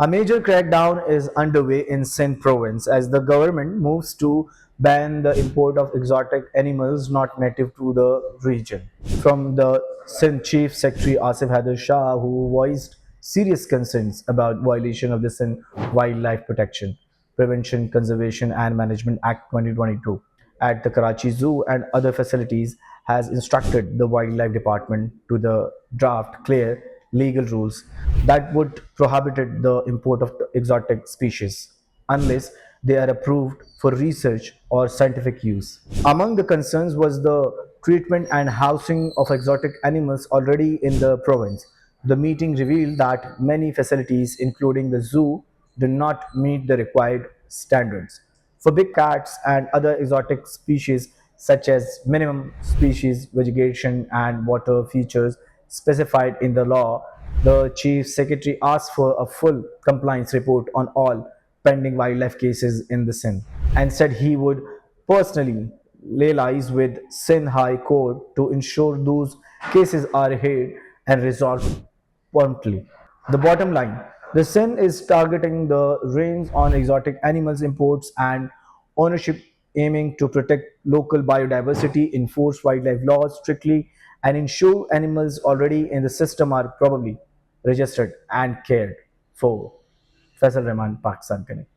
A major crackdown is underway in Sindh province as the government moves to ban the import of exotic animals not native to the region. From the Sindh Chief Secretary Asif Haider Shah, who voiced serious concerns about violation of the Sindh Wildlife Protection, Prevention, Conservation and Management Act 2022 at the Karachi Zoo and other facilities, has instructed the Wildlife Department to the draft clear legal rules that would prohibit the import of the exotic species unless they are approved for research or scientific use. Among the concerns was the treatment and housing of exotic animals already in the province. The meeting revealed that many facilities, including the zoo, do not meet the required standards. For big cats and other exotic species, such as minimum species vegetation and water features specified in the law, the Chief Secretary asked for a full compliance report on all pending wildlife cases in the Sindh and said he would personally liaise with Sindh High Court to ensure those cases are heard and resolved promptly. The bottom line, the Sindh is targeting the reins on exotic animals imports and ownership, aiming to protect local biodiversity, enforce wildlife laws strictly, and ensure animals already in the system are properly registered and cared for. Faisal Rahman, Pakistan Connect.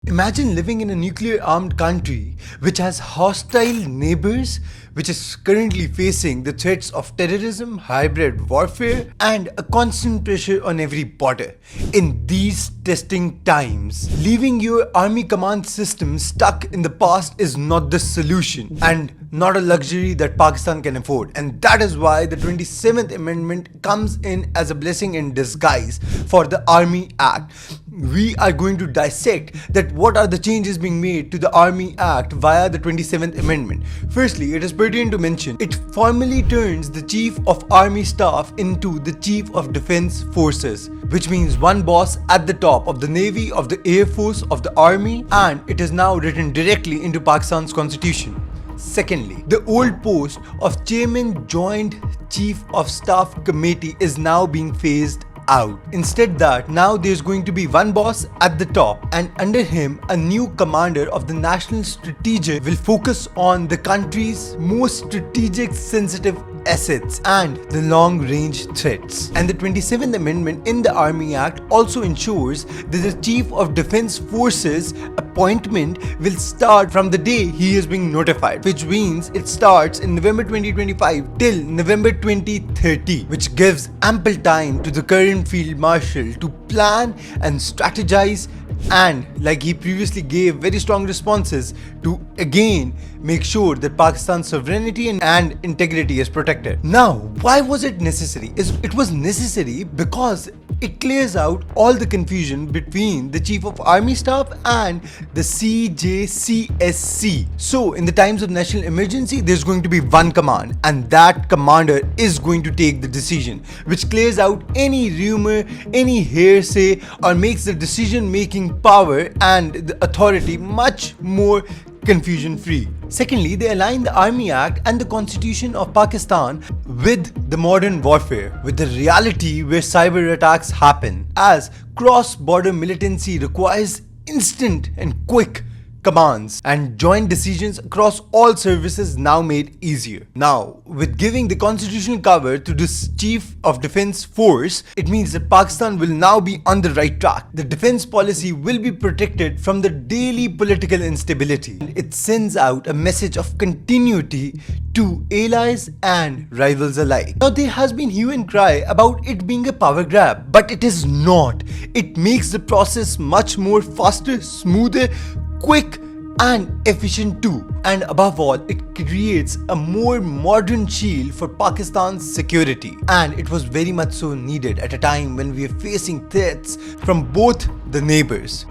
Imagine living in a nuclear armed country which has hostile neighbors, which is currently facing the threats of terrorism, hybrid warfare, and a constant pressure on every border. In these testing times, leaving your army command system stuck in the past is not the solution and not a luxury that Pakistan can afford. And that is why the 27th Amendment comes in as a blessing in disguise for the Army Act. We are going to dissect that what are the changes being made to the Army Act via the 27th Amendment. Firstly, it is pertinent to mention it formally turns the Chief of Army Staff into the Chief of Defence Forces, which means one boss at the top of the Navy, of the Air Force, of the Army, and it is now written directly into Pakistan's constitution. Secondly, the old post of Chairman Joint Chief of Staff Committee is now being phased out. Instead that, now there's going to be one boss at the top and under him a new commander of the National Strategic will focus on the country's most strategic sensitive assets and the long-range threats. And the 27th Amendment in the Army Act also ensures that the Chief of Defence Forces appointment will start from the day he is being notified, which means it starts in November 2025 till November 2030, which gives ample time to the current Field Marshal to plan and strategize, and like he previously gave very strong responses to again make sure that Pakistan's sovereignty and integrity is protected. Now, why was it necessary? It was necessary because it clears out all the confusion between the Chief of Army Staff and the CJCSC. So, in the times of national emergency, there's going to be one command, and that commander is going to take the decision, which clears out any rumor, any hearsay, or makes the decision-making power and the authority much more confusion free. Secondly, they align the Army Act and the Constitution of Pakistan with the modern warfare, with the reality where cyber attacks happen, as cross-border militancy requires instant and quick commands and joint decisions across all services now made easier. Now, with giving the constitutional cover to this Chief of Defence Force, it means that Pakistan will now be on the right track. The defence policy will be protected from the daily political instability. It sends out a message of continuity to allies and rivals alike. Now, there has been hue and cry about it being a power grab, but it is not. It makes the process much more faster, smoother, quick and efficient too. And above all, it creates a more modern shield for Pakistan's security. And it was very much so needed at a time when we are facing threats from both the neighbors.